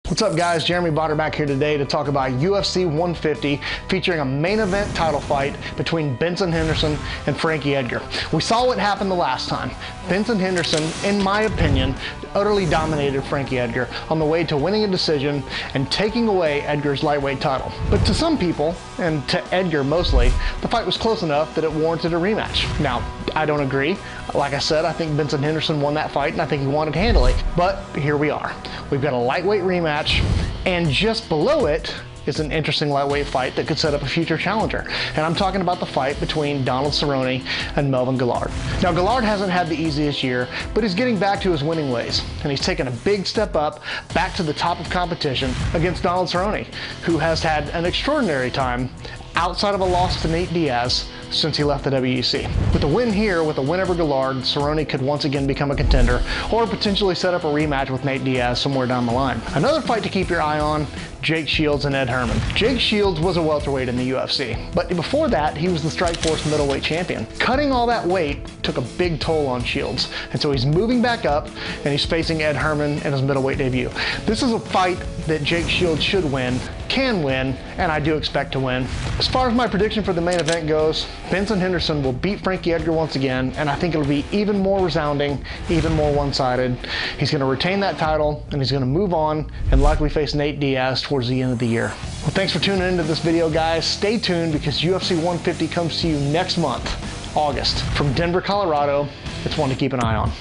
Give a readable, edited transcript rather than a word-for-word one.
What's up guys, Jeremy Botter back here today to talk about UFC 150 featuring a main event title fight between Benson Henderson and Frankie Edgar. We saw what happened the last time. Benson Henderson, in my opinion, utterly dominated Frankie Edgar on the way to winning a decision and taking away Edgar's lightweight title. But to some people, and to Edgar mostly, the fight was close enough that it warranted a rematch. Now, I don't agree. Like I said, I think Benson Henderson won that fight and I think he wanted handily. But here we are. We've got a lightweight rematch, and just below it is an interesting lightweight fight that could set up a future challenger. And I'm talking about the fight between Cerrone and Melvin Guillard. Now, Guillard hasn't had the easiest year, but he's getting back to his winning ways. And he's taken a big step up back to the top of competition against Cerrone, who has had an extraordinary time outside of a loss to Nate Diaz since he left the WEC. With a win here, with a win over Guillard, Cerrone could once again become a contender or potentially set up a rematch with Nate Diaz somewhere down the line. Another fight to keep your eye on, Jake Shields and Ed Herman. Jake Shields was a welterweight in the UFC, but before that, he was the Strikeforce middleweight champion. Cutting all that weight took a big toll on Shields, and so he's moving back up, and he's facing Ed Herman in his middleweight debut. This is a fight that Jake Shields should win, can win, and I do expect to win. As far as my prediction for the main event goes, Benson Henderson will beat Frankie Edgar once again, and I think it'll be even more resounding, even more one-sided. He's going to retain that title, and he's going to move on and likely face Nate Diaz towards the end of the year. Well, thanks for tuning into this video, guys. Stay tuned because UFC 150 comes to you next month, August. From Denver, Colorado, it's one to keep an eye on.